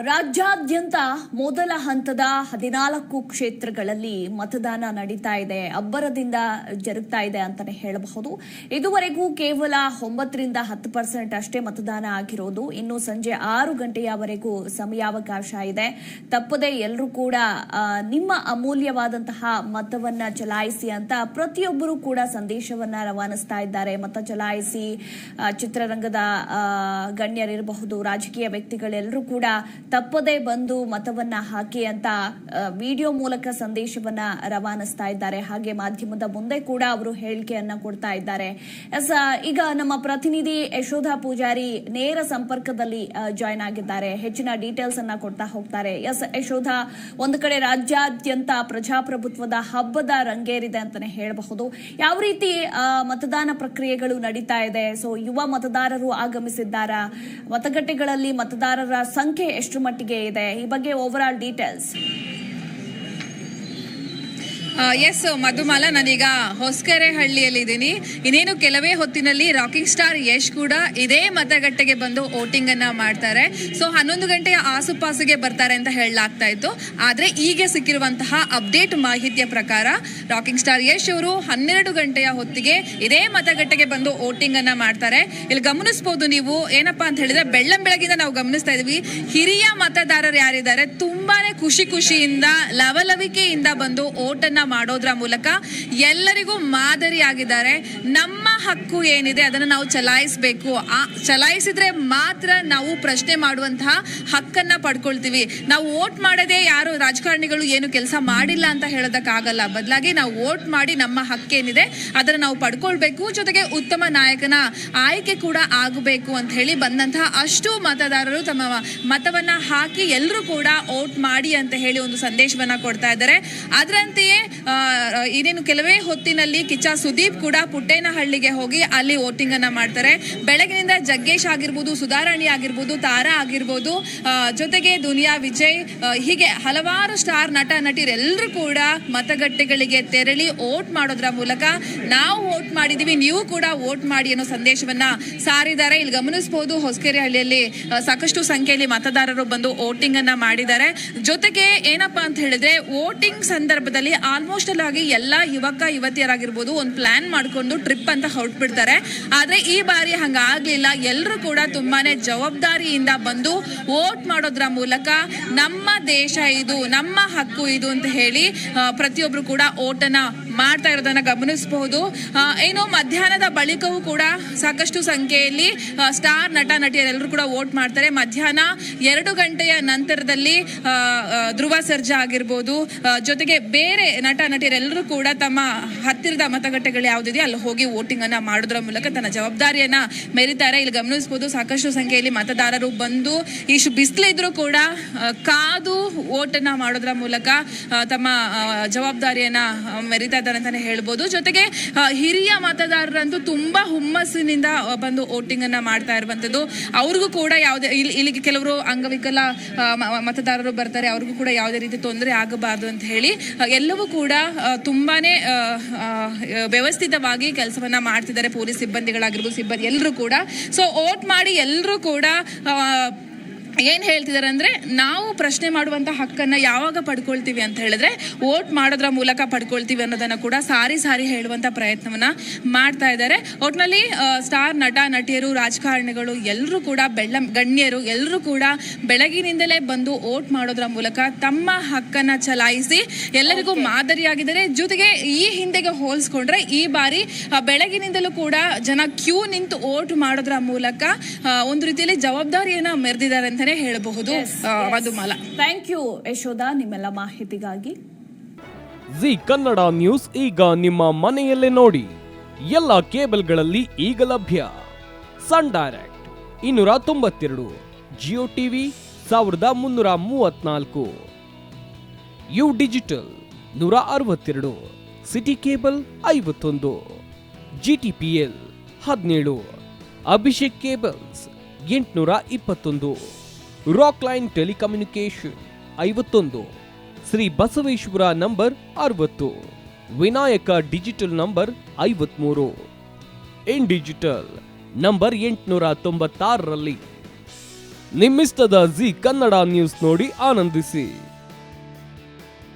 ರಾಜ್ಯಾದ್ಯಂತ ಮೊದಲ ಹಂತದ 14 ಕ್ಷೇತ್ರಗಳಲ್ಲಿ ಮತದಾನ ನಡೀತಾ ಇದೆ, ಅಬ್ಬರದಿಂದ ಜರುಗ್ತಾ ಇದೆ ಅಂತಾನೆ ಹೇಳಬಹುದು. ಇದುವರೆಗೂ ಕೇವಲ 9ರಿಂದ 10% ಅಷ್ಟೇ ಮತದಾನ ಆಗಿರೋದು. ಇನ್ನು ಸಂಜೆ 6 ಗಂಟೆಯವರೆಗೂ ಸಮಯಾವಕಾಶ ಇದೆ. ತಪ್ಪದೆ ಎಲ್ಲರೂ ಕೂಡ ನಿಮ್ಮ ಅಮೂಲ್ಯವಾದಂತಹ ಮತವನ್ನ ಚಲಾಯಿಸಿ ಅಂತ ಪ್ರತಿಯೊಬ್ಬರು ಕೂಡ ಸಂದೇಶವನ್ನ ರವಾನಿಸ್ತಾ ಇದ್ದಾರೆ. ಮತ ಚಲಾಯಿಸಿ, ಚಿತ್ರರಂಗದ ಗಣ್ಯರಿರಬಹುದು, ರಾಜಕೀಯ ವ್ಯಕ್ತಿಗಳೆಲ್ಲರೂ ಕೂಡ ತಪ್ಪದೇ ಬಂದು ಮತವನ್ನ ಹಾಕಿ ಅಂತ ವಿಡಿಯೋ ಮೂಲಕ ಸಂದೇಶವನ್ನ ರವಾನಿಸ್ತಾ ಇದ್ದಾರೆ. ಹಾಗೆ ಮಾಧ್ಯಮದ ಮುಂದೆ ಕೂಡ ಅವರು ಹೇಳಿಕೆಯನ್ನ ಕೊಡ್ತಾ ಇದ್ದಾರೆ. ಈಗ ನಮ್ಮ ಪ್ರತಿನಿಧಿ ಯಶೋಧ ಪೂಜಾರಿ ನೇರ ಸಂಪರ್ಕದಲ್ಲಿ ಜಾಯ್ನ್ ಆಗಿದ್ದಾರೆ. ಹೆಚ್ಚಿನ ಡೀಟೇಲ್ಸ್ ಅನ್ನ ಕೊಡ್ತಾ ಹೋಗ್ತಾರೆ. ಯಶೋಧ, ಒಂದು ಕಡೆ ರಾಜ್ಯಾದ್ಯಂತ ಪ್ರಜಾಪ್ರಭುತ್ವದ ಹಬ್ಬದ ರಂಗೇರಿದೆ ಅಂತಾನೆ ಹೇಳಬಹುದು. ಯಾವ ರೀತಿ ಮತದಾನ ಪ್ರಕ್ರಿಯೆಗಳು ನಡೀತಾ ಇದೆ? ಯುವ ಮತದಾರರು ಆಗಮಿಸಿದ್ದಾರಾ? ಮತಗಟ್ಟೆಗಳಲ್ಲಿ ಮತದಾರರ ಸಂಖ್ಯೆ ಎಷ್ಟು ಮಟ್ಟಿಗೆ ಇದೆ? ಈ ಬಗ್ಗೆ over all details. S Madhumala, ನಾನೀಗ ಹೊಸಕೆರೆ ಹಳ್ಳಿಯಲ್ಲಿದ್ದೀನಿ. ಇನ್ನೇನು ಕೆಲವೇ ಹೊತ್ತಿನಲ್ಲಿ ರಾಕಿಂಗ್ ಸ್ಟಾರ್ ಯಶ್ ಕೂಡ ಇದೇ ಮತಗಟ್ಟೆಗೆ ಬಂದು ವೋಟಿಂಗ್ ಅನ್ನ ಮಾಡ್ತಾರೆ. 11 ಗಂಟೆಯ ಆಸುಪಾಸಿಗೆ ಬರ್ತಾರೆ ಅಂತ ಹೇಳಲಾಗ್ತಾ ಇತ್ತು. ಆದ್ರೆ ಈಗ ಸಿಕ್ಕಿರುವಂತಹ ಅಪ್ಡೇಟ್ ಮಾಹಿತಿಯ ಪ್ರಕಾರ ರಾಕಿಂಗ್ ಸ್ಟಾರ್ ಯಶ್ ಅವರು 12 ಗಂಟೆಯ ಹೊತ್ತಿಗೆ ಇದೇ ಮತಗಟ್ಟೆಗೆ ಬಂದು ವೋಟಿಂಗ್ ಅನ್ನ ಮಾಡ್ತಾರೆ. ಇಲ್ಲಿ ಗಮನಿಸಬಹುದು ನೀವು, ಏನಪ್ಪಾ ಅಂತ ಹೇಳಿದ್ರೆ ಬೆಳ್ಳಂಬೆಳಗಿಂದ ನಾವು ಗಮನಿಸ್ತಾ ಇದೀವಿ, ಹಿರಿಯ ಮತದಾರರು ಯಾರಿದ್ದಾರೆ ತುಂಬಾನೇ ಖುಷಿಯಿಂದ ಲವಲವಿಕೆಯಿಂದ ಬಂದು ವೋಟನ್ನ ಮಾಡೋದ್ರ ಮೂಲಕ ಎಲ್ಲರಿಗೂ ಮಾದರಿಯಾಗಿದ್ದಾರೆ. ನಮ್ಮ ಹಕ್ಕು ಏನಿದೆ ಅದನ್ನು ನಾವು ಚಲಾಯಿಸಬೇಕು, ಚಲಾಯಿಸಿದ್ರೆ ಮಾತ್ರ ನಾವು ಪ್ರಶ್ನೆ ಮಾಡುವಂತಹ ಹಕ್ಕನ್ನ ಪಡ್ಕೊಳ್ತೀವಿ. ನಾವು ವೋಟ್ ಮಾಡದೆ ಯಾರು ರಾಜಕಾರಣಿಗಳು ಏನು ಕೆಲಸ ಮಾಡಿಲ್ಲ ಅಂತ ಹೇಳೋದಕ್ಕಾಗಲ್ಲ. ಬದಲಾಗಿ ನಾವು ವೋಟ್ ಮಾಡಿ ನಮ್ಮ ಹಕ್ಕೇನಿದೆ ಅದನ್ನ ನಾವು ಪಡ್ಕೊಳ್ಬೇಕು. ಜೊತೆಗೆ ಉತ್ತಮ ನಾಯಕನ ಆಯ್ಕೆ ಕೂಡ ಆಗಬೇಕು ಅಂತ ಹೇಳಿ ಬಂದಂತಹ ಅಷ್ಟು ಮತದಾರರು ತಮ್ಮ ಮತವನ್ನ ಹಾಕಿ ಎಲ್ಲರೂ ಕೂಡ ವೋಟ್ ಮಾಡಿ ಅಂತ ಹೇಳಿ ಒಂದು ಸಂದೇಶವನ್ನ ಕೊಡ್ತಾ ಇದ್ದಾರೆ. ಅದರಂತೆಯೇ ಇನ್ನೇನು ಕೆಲವೇ ಹೊತ್ತಿನಲ್ಲಿ ಕಿಚ್ಚ ಸುದೀಪ್ ಕೂಡ ಪುಟ್ಟೇನಹಳ್ಳಿಗೆ ಹೋಗಿ ಅಲ್ಲಿ ವೋಟಿಂಗ್ ಅನ್ನ ಮಾಡ್ತಾರೆ. ಬೆಳಗಿನಿಂದ ಜಗ್ಗೇಶ್ ಆಗಿರ್ಬೋದು, ಸುಧಾರಾಣಿ ಆಗಿರ್ಬೋದು, ತಾರಾ ಆಗಿರ್ಬೋದು, ಜೊತೆಗೆ ದುನಿಯಾ ವಿಜಯ್, ಹೀಗೆ ಹಲವಾರು ಸ್ಟಾರ್ ನಟ ನಟಿಯರೆಲ್ಲರೂ ಕೂಡ ಮತಗಟ್ಟೆಗಳಿಗೆ ತೆರಳಿ ವೋಟ್ ಮಾಡೋದ್ರ ಮೂಲಕ ನಾವು ವೋಟ್ ಮಾಡಿದೀವಿ, ನೀವು ಕೂಡ ವೋಟ್ ಮಾಡಿ ಅನ್ನೋ ಸಂದೇಶವನ್ನ ಸಾರಿದ್ದಾರೆ. ಇಲ್ಲಿ ಗಮನಿಸಬಹುದು, ಹೊಸಕೆರೆ ಹಳ್ಳಿಯಲ್ಲಿ ಸಾಕಷ್ಟು ಸಂಖ್ಯೆಯಲ್ಲಿ ಮತದಾರರು ಬಂದು ವೋಟಿಂಗ್ ಅನ್ನ ಮಾಡಿದ್ದಾರೆ. ಜೊತೆಗೆ ಏನಪ್ಪಾ ಅಂತ ಹೇಳಿದ್ರೆ, ವೋಟಿಂಗ್ ಸಂದರ್ಭದಲ್ಲಿ ಆಲ್ಮೋಸ್ಟ್ ಆಗಿ ಎಲ್ಲ ಯುವಕ ಯುವತಿಯರಾಗಿರ್ಬೋದು ಒಂದು ಪ್ಲಾನ್ ಮಾಡ್ಕೊಂಡು ಟ್ರಿಪ್ ಅಂತ ಹೊರಟ್ಬಿಡ್ತಾರೆ. ಆದ್ರೆ ಈ ಬಾರಿ ಹಂಗಾಗ್ಲಿಲ್ಲ. ಎಲ್ಲರೂ ಕೂಡ ತುಂಬಾನೇ ಜವಾಬ್ದಾರಿಯಿಂದ ಬಂದು ವೋಟ್ ಮಾಡೋದ್ರ ಮೂಲಕ ನಮ್ಮ ದೇಶ ಇದು, ನಮ್ಮ ಹಕ್ಕು ಇದು ಅಂತ ಹೇಳಿ ಪ್ರತಿಯೊಬ್ರು ಕೂಡ ವೋಟನ್ನ ಮಾಡ್ತಾ ಇರೋದನ್ನ ಗಮನಿಸಬಹುದು. ಏನು ಮಧ್ಯಾಹ್ನದ ಬಳಿಕವೂ ಕೂಡ ಸಾಕಷ್ಟು ಸಂಖ್ಯೆಯಲ್ಲಿ ಸ್ಟಾರ್ ನಟ ನಟಿಯರೆಲ್ಲರೂ ಕೂಡ ವೋಟ್ ಮಾಡ್ತಾರೆ. ಮಧ್ಯಾಹ್ನ 2 ಗಂಟೆಯ ನಂತರದಲ್ಲಿ ಧ್ರುವ ಸರ್ಜಾ ಆಗಿರ್ಬೋದು, ಜೊತೆಗೆ ಬೇರೆ ನಟ ನಟಿಯರೆಲ್ಲರೂ ಕೂಡ ತಮ್ಮ ಹತ್ತಿರದ ಮತಗಟ್ಟೆಗಳು ಯಾವುದಿದೆ ಅಲ್ಲಿ ಹೋಗಿ ವೋಟಿಂಗ್ ಅನ್ನ ಮಾಡೋದ್ರ ಮೂಲಕ ತನ್ನ ಜವಾಬ್ದಾರಿಯನ್ನ ಮೆರಿತಾರೆ. ಇಲ್ಲಿ ಗಮನಿಸಬಹುದು, ಸಾಕಷ್ಟು ಸಂಖ್ಯೆಯಲ್ಲಿ ಮತದಾರರು ಬಂದು ಇಷ್ಟು ಬಿಸಿಲಿದ್ರು ಕೂಡ ಕಾದು ವೋಟನ್ನ ಮಾಡೋದ್ರ ಮೂಲಕ ತಮ್ಮ ಜವಾಬ್ದಾರಿಯನ್ನ ಮೆರಿತಾ ಇದ್ದಾರೆ ಅಂತಾನೆ ಹೇಳ್ಬೋದು. ಜೊತೆಗೆ ಹಿರಿಯ ಮತದಾರರಂತೂ ತುಂಬಾ ಹುಮ್ಮಸ್ಸಿನಿಂದ ಬಂದು ವೋಟಿಂಗ್ ಅನ್ನ ಮಾಡ್ತಾ ಇರುವಂತದ್ದು. ಅವ್ರಿಗೂ ಕೂಡ ಯಾವುದೇ ಇಲ್ಲಿಗೆ ಕೆಲವರು ಅಂಗವಿಕಲ ಮತದಾರರು ಬರ್ತಾರೆ, ಅವ್ರಿಗೂ ಕೂಡ ಯಾವುದೇ ರೀತಿ ತೊಂದರೆ ಆಗಬಾರದು ಅಂತ ಹೇಳಿ ಎಲ್ಲವೂ ಕೂಡ ತುಂಬಾನೇ ವ್ಯವಸ್ಥಿತವಾಗಿ ಕೆಲಸವನ್ನ ಮಾಡ್ತಿದ್ದಾರೆ. ಪೊಲೀಸ್ ಸಿಬ್ಬಂದಿಗಳಾಗಿರ್ಬೋದು, ಸಿಬ್ಬಂದಿ ಎಲ್ಲರೂ ಕೂಡ. ವೋಟ್ ಮಾಡಿ ಎಲ್ಲರೂ ಕೂಡ ಏನ್ ಹೇಳ್ತಿದ್ದಾರೆ ಅಂದ್ರೆ, ನಾವು ಪ್ರಶ್ನೆ ಮಾಡುವಂತ ಹಕ್ಕನ್ನ ಯಾವಾಗ ಪಡ್ಕೊಳ್ತೀವಿ ಅಂತ ಹೇಳಿದ್ರೆ ವೋಟ್ ಮಾಡೋದ್ರ ಮೂಲಕ ಪಡ್ಕೊಳ್ತೀವಿ ಅನ್ನೋದನ್ನ ಕೂಡ ಸಾರಿ ಹೇಳುವಂತ ಪ್ರಯತ್ನವನ್ನ ಮಾಡ್ತಾ ಇದ್ದಾರೆ. ಒಟ್ನಲ್ಲಿ ಸ್ಟಾರ್ ನಟ ನಟಿಯರು, ರಾಜಕಾರಣಿಗಳು ಎಲ್ಲರೂ ಕೂಡ ಗಣ್ಯರು ಎಲ್ಲರೂ ಕೂಡ ಬೆಳಗಿನಿಂದಲೇ ಬಂದು ವೋಟ್ ಮಾಡೋದ್ರ ಮೂಲಕ ತಮ್ಮ ಹಕ್ಕನ್ನ ಚಲಾಯಿಸಿ ಎಲ್ಲರಿಗೂ ಮಾದರಿಯಾಗಿದ್ದಾರೆ. ಜೊತೆಗೆ ಈ ಹಿಂದೆಗೆ ಹೋಲಿಸ್ಕೊಂಡ್ರೆ ಈ ಬಾರಿ ಬೆಳಗಿನಿಂದಲೂ ಕೂಡ ಜನ ಕ್ಯೂ ನಿಂತು ವೋಟ್ ಮಾಡೋದ್ರ ಮೂಲಕ ಒಂದು ರೀತಿಯಲ್ಲಿ ಜವಾಬ್ದಾರಿಯನ್ನ ಮೆರೆದಿದ್ದಾರೆ ಅಂತಾನೆ ಹೇಳಬಹುದು. ಮಧುಮಾಲ, ಥ್ಯಾಂಕ್ ಯು ಯಶೋಧ ನಿಮ್ಮೆಲ್ಲ ಮಾಹಿತಿಗಾಗಿ. ಜಿ ಕನ್ನಡ ನ್ಯೂಸ್ ಈಗ ನಿಮ್ಮ ಮನೆಯಲ್ಲೇ ನೋಡಿ. ಎಲ್ಲ ಕೇಬಲ್ಗಳಲ್ಲಿ ಈಗ ಲಭ್ಯ. Sun Direct 292, Jio TV 1334, U digital 162, city cable 51, GTPL 17, Abhishek cables 821, rock line telecommunication 51, Shri Basaveshwara number 60, Vinayaka digital number 53, in digital number 896ರಲ್ಲಿ ನಿಮ್ಮಿಸ್ತದ ಜಿ ಕನ್ನಡ ನ್ಯೂಸ್ ನೋಡಿ ಆನಂದಿಸಿ.